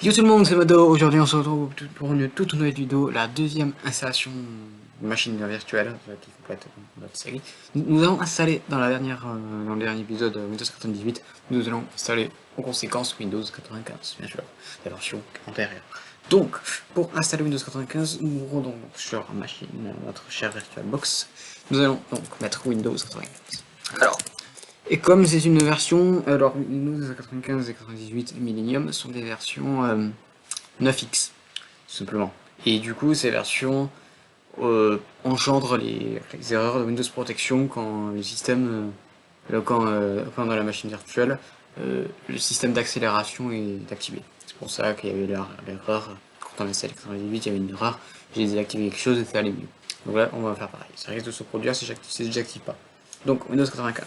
Yo tout le monde, c'est Modo. Aujourd'hui on se retrouve pour une toute nouvelle vidéo, la deuxième installation de machine virtuelle qui complète notre série. Nous allons installer dans le dernier épisode Windows 98, nous allons installer en conséquence Windows 95, bien sûr, la version antérieure. Donc, pour installer Windows 95, nous nous rendons donc sur la machine, notre chère VirtualBox. Nous allons donc mettre Windows 95. Alors, et comme c'est une version, alors Windows 95 et 98 Millennium sont des versions 9X, tout simplement. Et du coup, ces versions engendrent les erreurs de Windows Protection quand le système, quand dans la machine virtuelle, le système d'accélération est activé. C'est pour ça qu'il y avait l'erreur, quand on a installé 98, il y avait une erreur, j'ai désactivé quelque chose et ça allait mieux. Donc là, on va faire pareil. Ça risque de se produire si j'active pas. Donc, Windows 95.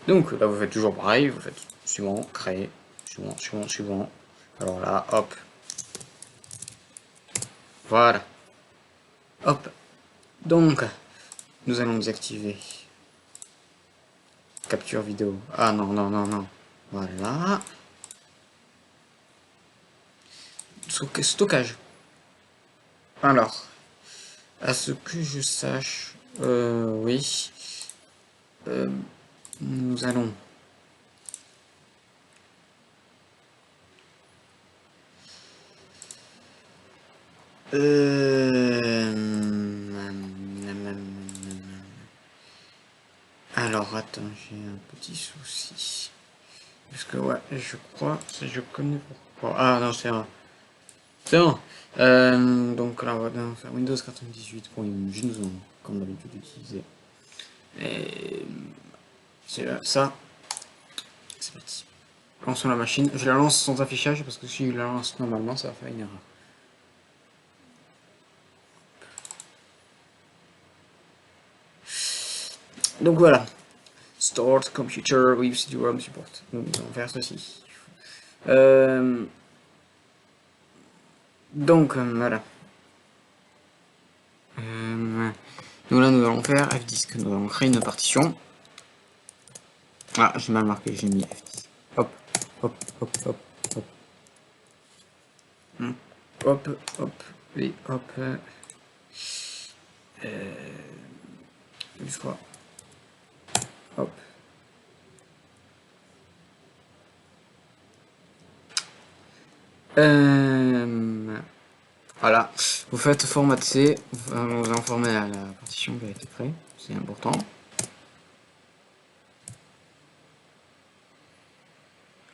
Donc là vous faites toujours pareil, vous faites suivant, créer, suivant. Alors là, hop. Voilà. Hop. Donc, nous allons désactiver. Capture vidéo. Ah non, non, non, non. Voilà. Stockage. Alors, à ce que je sache, oui. Nous allons alors, attends, j'ai un petit souci. Parce que, ouais, je crois, je connais pourquoi. Ah non, c'est un. C'est bon. Donc là, on va faire Windows 98 pour image, nous allons, comme d'habitude, utiliser. Et c'est ça. C'est parti. Lançons la machine. Je la lance sans affichage parce que si je la lance normalement, ça va faire une erreur. Donc voilà. Start computer with CD-ROM support. Nous allons faire ceci. Donc voilà. Nous là nous allons faire F10. Nous allons créer une partition. Ah, j'ai mal marqué, j'ai mis F10. Hop, hop, hop, hop, hop. Hop, hop, et hop. Une fois. Hop. Voilà. Vous faites format C. Vous informez la partition qui a été créée. C'est important.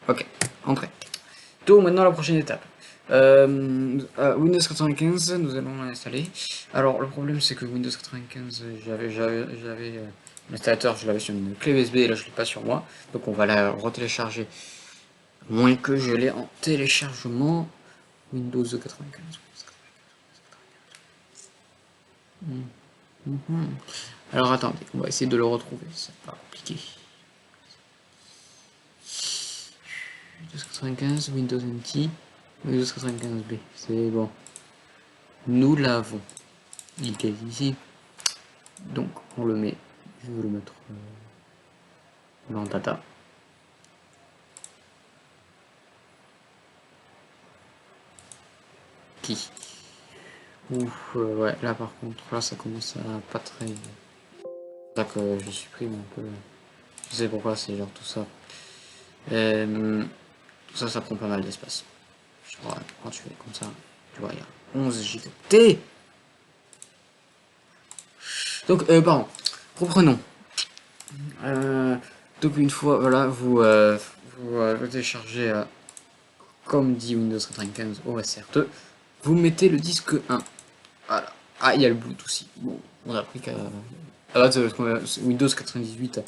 Ok. Entrée. Donc maintenant la prochaine étape. Windows 95, nous allons l'installer. Alors le problème c'est que Windows 95, j'avais l'installateur, je l'avais sur une clé USB et là je l'ai pas sur moi. Donc on va la retélécharger. À moins que je l'ai en téléchargement. Windows 95. Alors attendez, on va essayer de le retrouver, c'est pas compliqué. Windows 95, Windows NT, Windows 95B, c'est bon. Nous l'avons. Il est ici. Donc on le met, je vais le mettre dans data. Qui ouf, ouais, là par contre, là ça commence à pas très. C'est ça que je supprime un peu. Je sais pourquoi, c'est genre tout ça. Tout ça, ça prend pas mal d'espace. Quand tu fais comme ça, tu vois, il y a 11 gigaoctets. Donc, pardon, reprenons. Donc une fois, voilà, vous téléchargez, comme dit Windows 95 OSR2, vous mettez le disque 1. Voilà. Ah, il y a le boot aussi. Bon, on a appris qu'à Windows 98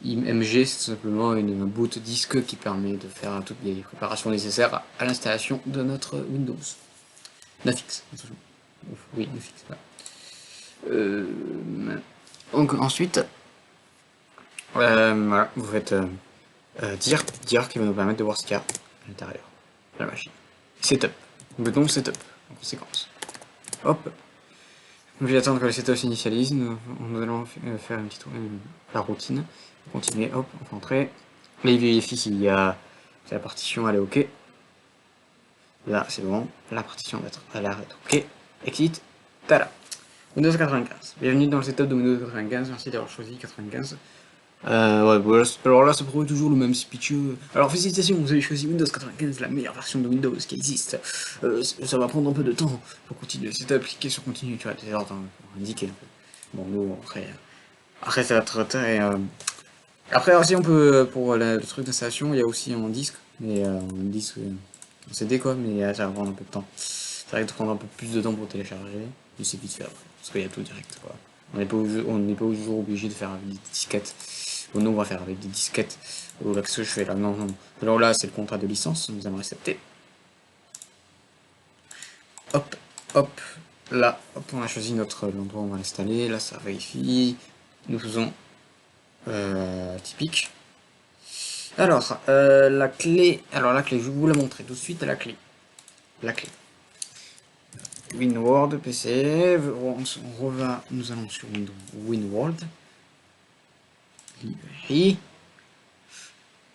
IMG, c'est tout simplement une boot disque qui permet de faire toutes les préparations nécessaires à l'installation de notre Windows. 9X. Oui, 9X. Voilà. Donc ensuite, voilà, vous faites dire qui va nous permettre de voir ce qu'il y a à l'intérieur de la machine. Setup. Bouton setup en conséquence. Hop. Je vais attendre que le setup s'initialise. Nous allons faire une petite la routine. Continuer. Hop, on fait entrer. Là, il vérifie s'il y a la partition, elle est OK. Là, c'est bon. La partition va être à l'arrêt. Ok. Exit. Tada. Windows 95. Bienvenue dans le setup de Windows 95. Merci d'avoir choisi 95. Ouais, voilà. Alors là, ça prouve toujours le même speech. Alors, félicitations, vous avez choisi Windows 95, la meilleure version de Windows qui existe. Ça va prendre un peu de temps pour continuer. C'est appliqué sur continu, tu vois, des ordres indiqués un peu. Bon, nous, après ça va être très. Après aussi, on peut, pour le truc d'installation, il y a aussi un disque, mais un disque en CD quoi, mais ça va prendre un peu de temps. Ça risque de prendre un peu plus de temps pour télécharger, mais c'est vite fait après, parce qu'il y a tout direct quoi. On n'est pas toujours obligé de faire avec des disquettes. Bon, nous on va faire avec des disquettes. Oh là, qu'est-ce que je fais là? Non, non. Alors là, c'est le contrat de licence, nous allons accepter. Hop, hop, là, hop, on a choisi l'endroit où on va l'installer, là ça vérifie. Nous faisons typique. Alors, la clé, je vais vous la montrer tout de suite, la clé. La clé. WinWorld, PC, on revient, nous allons sur Windows, WinWorld, librairie,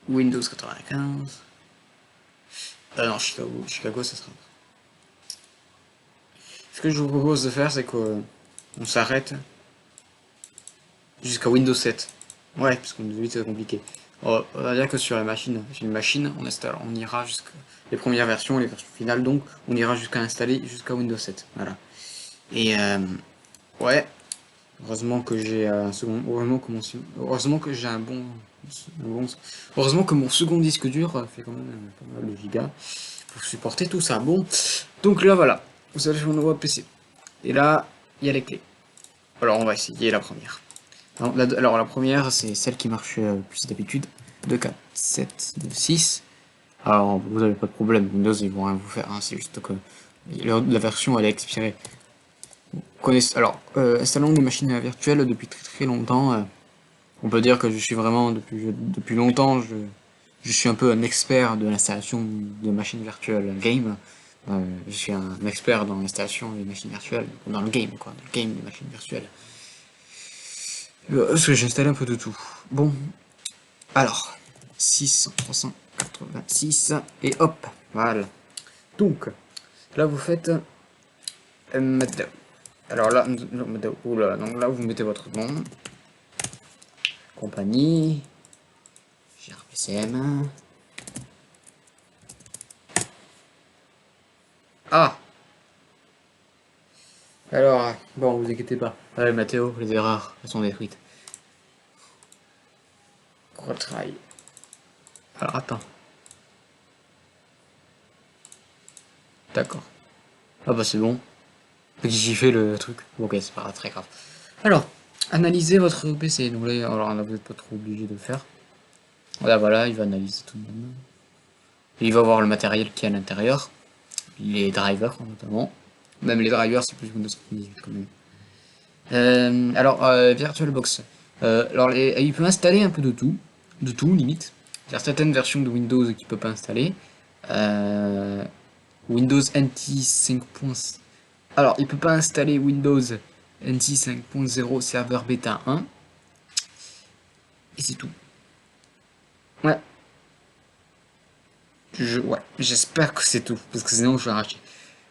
Windows 95, non, Chicago, ça sera. Ce que je vous propose de faire, c'est qu'on s'arrête jusqu'à Windows 7. Ouais, parce que Windows 8 c'est compliqué. On va dire que sur la machine, on ira jusqu'à les premières versions, les versions finales, donc on ira jusqu'à installer jusqu'à Windows 7. Voilà. Et ouais, heureusement que j'ai un second, heureusement que j'ai heureusement que mon second disque dur fait quand même pas mal de gigas pour supporter tout ça. Bon, donc là voilà, vous allez sur mon nouveau PC. Et là, il y a les clés. Alors on va essayer la première. Alors la première, c'est celle qui marche plus d'habitude. 2, 4, 7, 2, 6. Alors vous n'avez pas de problème, Windows ils vont rien vous faire, hein, c'est juste que la version elle est expirée. Alors, installons des machines virtuelles depuis très longtemps. On peut dire que je suis vraiment, depuis longtemps, je suis un peu un expert de l'installation de machines virtuelles game. Je suis un expert dans l'installation des machines virtuelles, dans le game quoi, dans le game des machines virtuelles. Parce que j'ai installé un peu de tout. Bon, alors, 600, 386, et hop, voilà. Donc, là vous faites mettre. Alors là, oula, donc là vous mettez votre nom, compagnie, GRPCM. Ah, alors, bon, vous inquiétez pas. Ouais, Mathéo, les erreurs, elles sont détruites. Retry. Alors, attends. D'accord. Ah bah c'est bon. J'ai fait le truc. Ok, c'est pas très grave. Alors, analysez votre PC. Donc là, alors là, vous n'êtes pas trop obligé de le faire. Là, voilà, il va analyser tout de même. Et il va voir le matériel qui est à l'intérieur. Les drivers, notamment. Même les drivers, c'est plus Windows 98 quand même. VirtualBox. Il peut installer un peu de tout limite. Il y a certaines versions de Windows qu'il peut pas installer. Windows NT 5. Alors, il peut pas installer Windows NT 5.0 serveur bêta 1. Et c'est tout. Ouais. Ouais, j'espère que c'est tout, parce que sinon je vais arracher.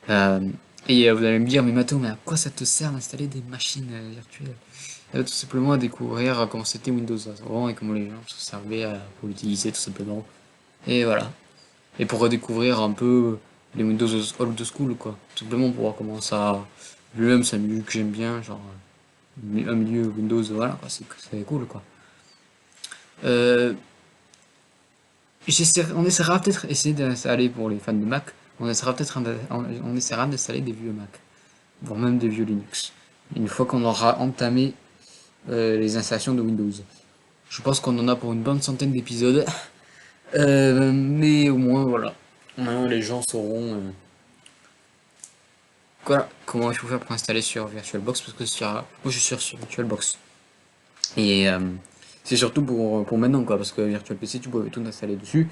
Vous allez me dire, mais Mato, mais à quoi ça te sert d'installer des machines virtuelles? Tout simplement à découvrir comment c'était Windows avant et comment les gens se servaient pour l'utiliser tout simplement. Et voilà. Et pour redécouvrir un peu les Windows old school quoi. Tout simplement pour voir comment ça. Lui-même c'est un milieu que j'aime bien, genre un milieu Windows, voilà, quoi, c'est cool quoi. Euh, on essaiera peut-être essayer d'installer pour les fans de Mac, on essaiera d'installer des vieux Mac, voire même des vieux Linux. Une fois qu'on aura entamé les installations de Windows. Je pense qu'on en a pour une bonne centaine d'épisodes. Mais au moins, voilà. Maintenant, les gens sauront comment il faut faire pour installer sur VirtualBox, parce que moi je suis sur VirtualBox. Et c'est surtout pour maintenant, quoi, parce que VirtualPC, tu pouvais tout installer dessus.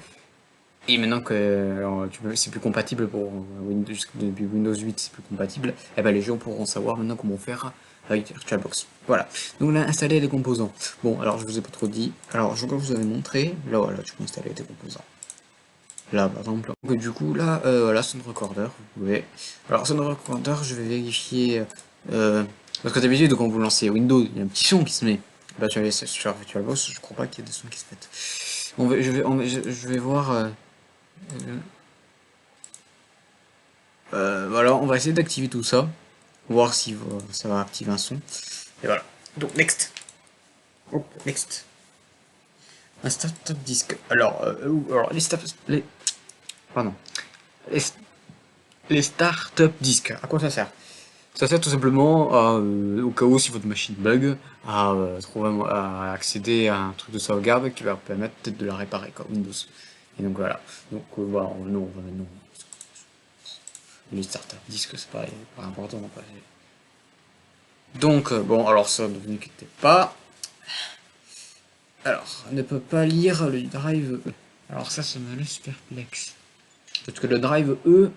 Et maintenant que c'est plus compatible pour Windows, depuis Windows 8, c'est plus compatible, et ben les gens pourront savoir maintenant comment faire avec VirtualBox. Voilà. Donc là, installer les composants. Bon, alors je vous ai pas trop dit. Alors, je vous avais montré. Là, voilà, tu peux installer tes composants. Là, par exemple. Donc, du coup, là, voilà, Sound Recorder, vous pouvez. Alors, Sound Recorder, je vais vérifier. Parce que d'habitude, quand vous lancez Windows, il y a un petit son qui se met. Bah, sur VirtualBox, je crois pas qu'il y ait des sons qui se mettent. Je vais voir. Voilà, on va essayer d'activer tout ça. Voir si ça va activer un son. Et voilà. Donc, next. Oh, next. Un start-up disque. Alors pardon. Les, les start-up disques. À quoi ça sert? Ça sert tout simplement à, au cas où si votre machine bug, à, à accéder à un truc de sauvegarde qui va permettre peut-être de la réparer, quoi, Windows. Et donc voilà. Donc voilà, nous, on va mettre non. Les start-up disques, c'est pas important. Quoi. Donc, bon, alors ça, ne vous inquiétez pas. Alors, on ne peut pas lire le drive E. Alors ça me laisse perplexe. Parce que le drive E,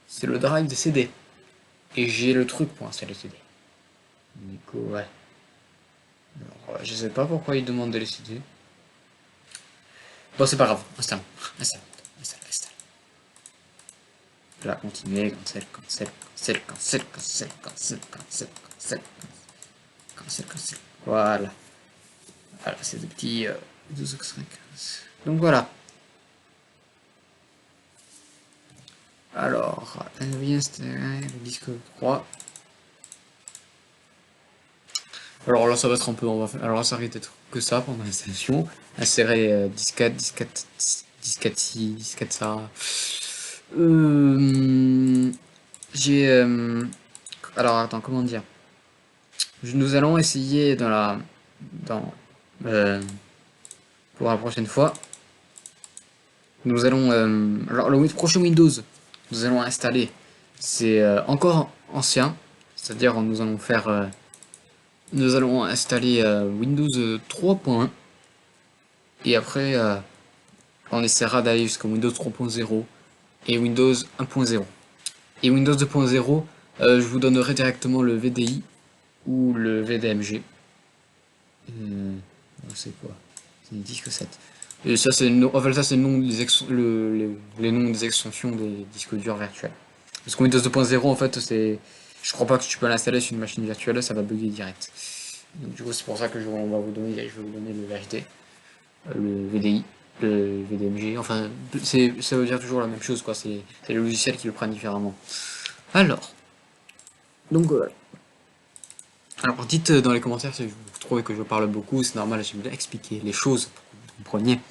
c'est le drive des CD. Et j'ai le truc pour installer le CD. Du coup, ouais. Alors, je sais pas pourquoi il demande de les CD. Bon, c'est pas grave. Installe. Installe. Installe. Installe. Là, continuer. Cancel. Cancel. Cancel. Cancel. Cancel. Cancel. Cancel. Cancel. Cancel. Cancel. Voilà. Voilà, c'est des petits 12x5. Donc voilà. Alors, oui, installer le disque 3. Alors là, ça va être un peu. Alors là, ça risque d'être que ça pendant l'installation. Insérer disquette, disquette, disquette ci, disquette ça. J'ai. Alors attends, comment dire? Nous allons essayer dans, euh, pour la prochaine fois. Nous allons. Alors le prochain Windows, nous allons installer. C'est encore ancien, c'est-à-dire nous allons faire. Nous allons installer Windows 3.1 et après on essaiera d'aller jusqu'à Windows 3.0 et Windows 1.0. Et Windows 2.0, je vous donnerai directement le VDI ou le VDMG. C'est quoi? C'est disque 7. Et ça c'est le, enfin, ça, c'est le nom des les noms des extensions des disques durs virtuels. Parce que Windows 2.0 en fait c'est. Je crois pas que tu peux l'installer sur une machine virtuelle, ça va bugger direct. Donc, du coup c'est pour ça que je vais vous donner le VHD, le VDI, le VDMG, enfin ça veut dire toujours la même chose quoi, c'est les logiciels qui le prennent différemment. Alors, donc voilà. Alors dites dans les commentaires si vous trouvez que je parle beaucoup, c'est normal, je vais expliquer les choses pour que vous compreniez.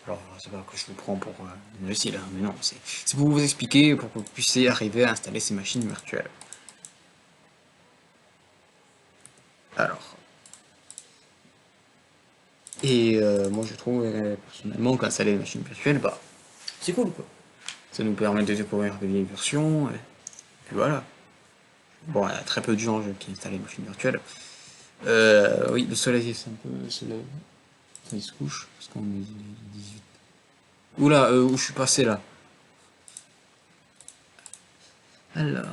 Alors c'est pas que je vous prends pour un imbécile, hein, mais non, c'est pour vous expliquer, pour que vous puissiez arriver à installer ces machines virtuelles. Alors, et moi je trouve personnellement qu'installer des machines virtuelles, bah c'est cool quoi. Ça nous permet de découvrir des vieilles versions, et puis voilà. Bon, il y a très peu de gens qui installent des machines virtuelles. Oui, le soleil, c'est un peu. Ça, il se couche, parce qu'on est 18. Oula, où je suis passé là? Alors,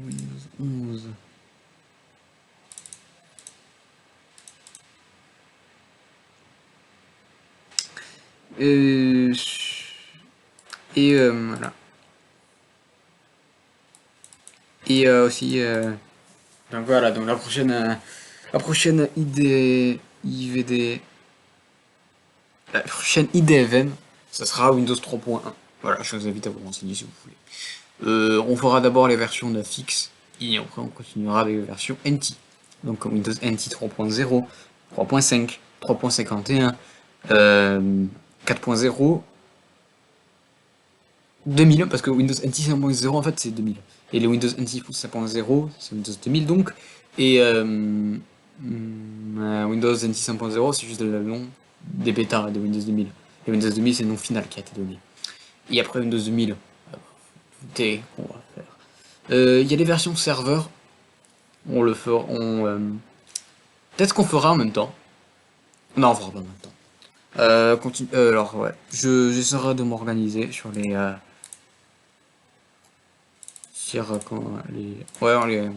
Windows 11. Euh, et voilà. Et aussi. Donc voilà, donc la prochaine IVD. La prochaine IDFM, ça sera Windows 3.1. Voilà, je vous invite à vous renseigner si vous voulez. On fera d'abord les versions de fixe et après on continuera avec les versions NT. Donc Windows NT 3.0, 3.5, 3.51, 4.0, 2000, parce que Windows NT 5.0 en fait c'est 2000. Et les Windows NT 5.0 c'est Windows 2000 donc. Et Windows NT 5.0 c'est juste le nom des bêtas de Windows 2000. Et Windows 2000 c'est le nom final qui a été donné. Et après Windows 2000, écoutez, qu'on va faire. Il y a les versions serveur, on le fera, peut-être qu'on fera en même temps. Non, on fera pas en même temps. Alors ouais, j'essaierai de m'organiser sur les, ouais, on les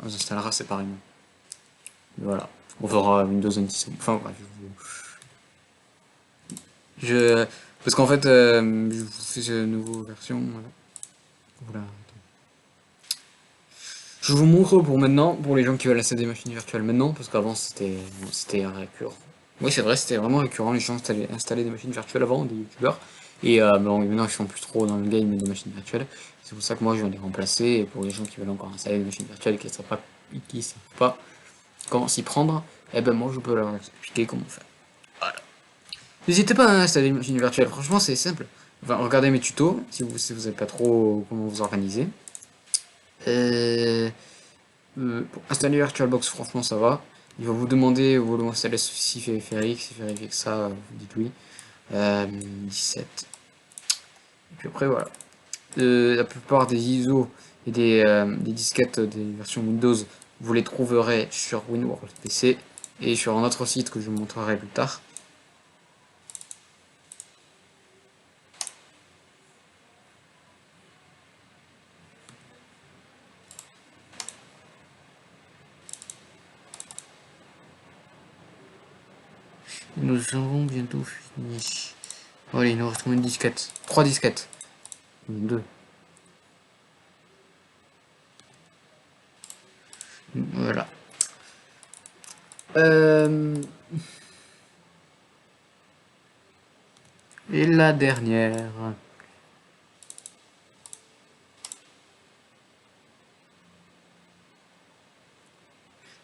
installera séparément. Voilà, on fera Windows NT, enfin bref, je, Parce qu'en fait, je vous fais cette nouvelle version. Voilà. Voilà. Je vous montre pour maintenant, pour les gens qui veulent installer des machines virtuelles maintenant, parce qu'avant c'était récurrent. Oui, c'est vrai, c'était vraiment récurrent, les gens installaient des machines virtuelles avant, des youtubeurs. Et bon, maintenant ils sont plus trop dans le game des machines virtuelles. C'est pour ça que moi je viens les remplacer, et pour les gens qui veulent encore installer des machines virtuelles et qui savent pas comment s'y prendre, eh ben moi je peux leur expliquer comment faire. Voilà. N'hésitez pas à installer une machine virtuelle, franchement c'est simple. Enfin, regardez mes tutos, si vous savez pas trop comment vous organiser. Euh, pour installer VirtualBox, franchement, ça va. Il va vous demander, vous voulez installer ceci, vérifier que ça, vous dites oui. 17. Et puis après, voilà. La plupart des ISO et des disquettes des versions Windows, vous les trouverez sur WinWorld PC et sur un autre site que je vous montrerai plus tard. Nous avons bientôt fini. Voilà, il nous reste combien de disquettes? 3 disquettes. 2. Voilà. Et la dernière.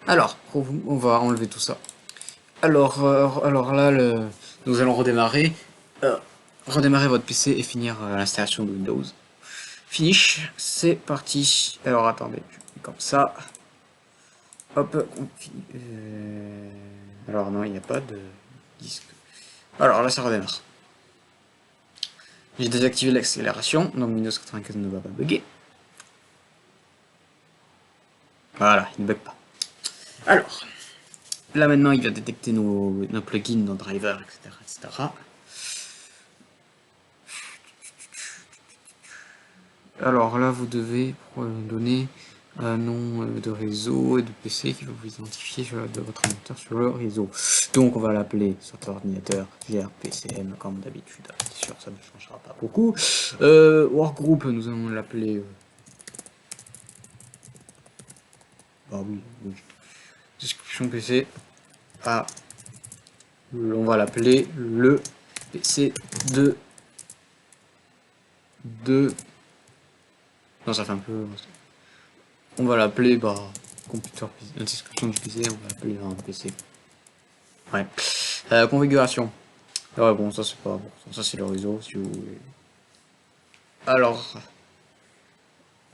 Alors, on va enlever tout ça. Alors là, nous allons redémarrer. Euh, redémarrer votre PC et finir l'installation de Windows. Finish, c'est parti. Alors attendez, je fais comme ça. Hop, alors non, il n'y a pas de disque. Alors là, ça redémarre. J'ai désactivé l'accélération, donc Windows 95 ne va pas bugger. Voilà, il ne bug pas. Alors, là maintenant, il va détecter nos plugins, nos drivers, etc., etc. Alors là, vous devez donner un nom de réseau et de PC qui va vous identifier de votre ordinateur sur le réseau. Donc on va l'appeler sur votre ordinateur grpcm comme d'habitude. C'est sûr, ça ne changera pas beaucoup. Workgroup, nous allons l'appeler... bah oui, oui. Description PC. Ah, on va l'appeler le PC de... Non, ça fait un peu... On va l'appeler, bah, computer PC. La description du PC, on va l'appeler un PC. Ouais. Configuration. Ouais, bon, ça c'est pas bon. Ça c'est le réseau, si vous voulez. Alors,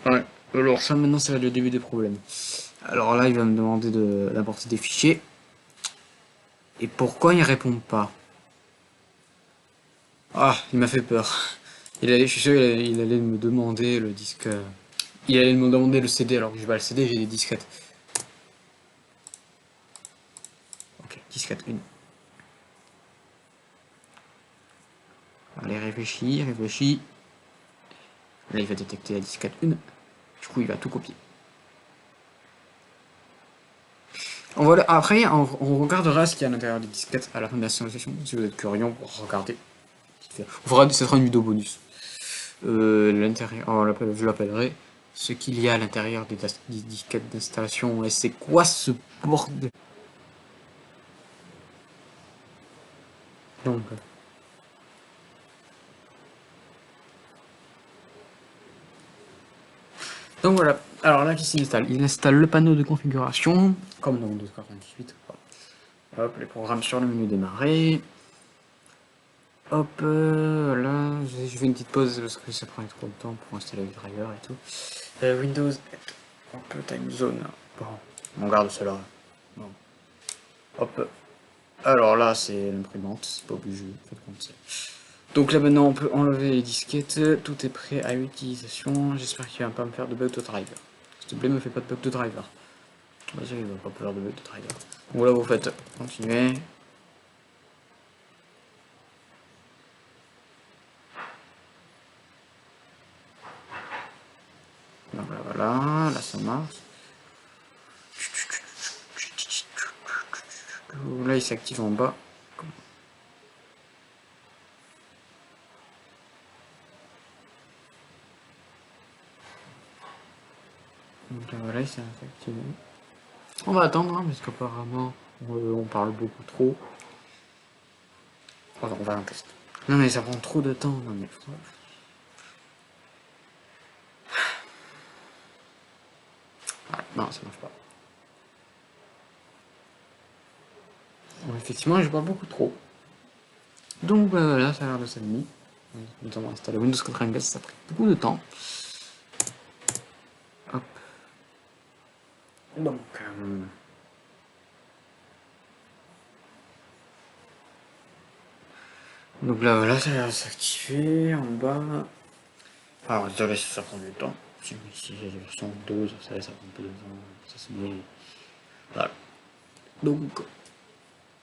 ouais. Alors ça maintenant c'est le début des problèmes. Alors là, il va me demander d'importer des fichiers. Et pourquoi il répond pas? Ah, il m'a fait peur. Je suis sûr, il allait me demander le disque. Il allait me demander le CD, alors que j'ai pas le CD, j'ai des disquettes. Ok, disquette 1. Allez, réfléchis, réfléchis. Là, il va détecter la disquette 1. Du coup, il va tout copier. Après, on regardera ce qu'il y a à l'intérieur des disquettes à la fin de la simulation, si vous êtes curieux pour regarder. Ce sera une vidéo bonus. L'intérieur, je l'appellerai ce qu'il y a à l'intérieur des disquettes d'installation. Et c'est quoi ce bordel? Donc, donc voilà. Alors là, qu'est-ce qu'il installe? Il installe le panneau de configuration, comme dans Windows 98. Hop, les programmes sur le menu démarrer. Hop, là, je fais une petite pause parce que ça prend trop de temps pour installer le driver et tout. Windows, hop, time zone. Bon, on garde cela. Bon. Hop. Alors là, c'est l'imprimante, c'est pas obligé. Donc là maintenant, on peut enlever les disquettes. Tout est prêt à utilisation. J'espère qu'il va pas me faire de bug de driver. S'il te plaît, me ffait pas de bug de driver. Vas-y, il va pas faire de bug de driver. Donc là, vous faites continuer. Donc là, là ça marche. Là, il s'active en bas. Donc là, voilà, il s'est activé. On va attendre, hein, parce qu'apparemment, on parle beaucoup trop. On va un test. Non mais ça prend trop de temps, non mais... Ah, non, ça marche pas. Bon, effectivement, je parle beaucoup trop. Donc bah, voilà, ça a l'air de s'allumer. Nous avons installé Windows 95, ça a pris beaucoup de temps. Hop. Donc... Donc là voilà, ça a l'air de s'activer en bas. Alors désolé si ça prend du temps. Si j'ai la version 12, ça prend un peu de temps. Ça se met. Voilà. Donc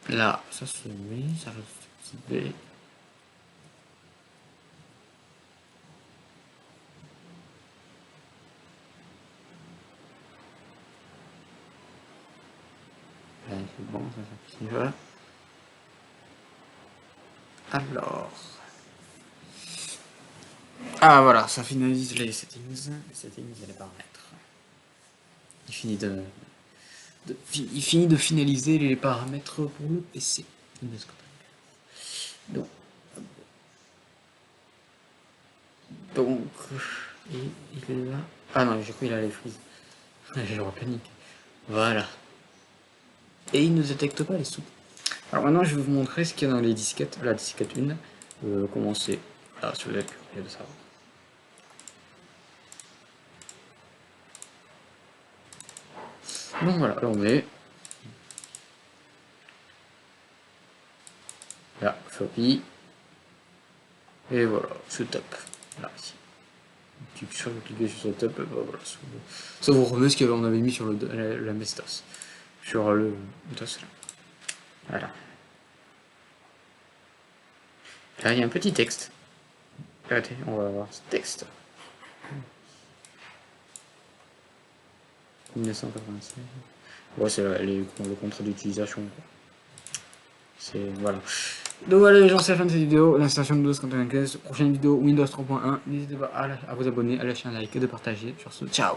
là, ça se met, ça reste activé. Là, c'est bon, ça s'active. Alors. Ah voilà, ça finalise les settings, et les paramètres. Il finit de finaliser les paramètres pour le PC. Donc, et il est là. Ah non, j'ai cru qu'il allait freeze. J'aurais paniqué. Voilà. Et il ne détecte pas les sous. Alors maintenant, je vais vous montrer ce qu'il y a dans les disquettes. La disquette 1. Comment c'est. Alors, si vous êtes curieux de savoir. Bon voilà, là on est. Là, floppy. Et voilà, ce top. Là, ici. Cliquez sur ce top, voilà. Ça vous remet ce qu'on avait mis sur la Mestos. Sur le DOS là. Voilà. Là, il y a un petit texte. Regardez, on va voir ce texte. 1996. Ouais, c'est le contrat d'utilisation. C'est. Voilà. Donc voilà les gens, c'est la fin de cette vidéo, l'installation de Windows 95. Prochaine vidéo Windows 3.1. N'hésitez pas à vous abonner, à lâcher un like et de partager. Sur ce, ciao.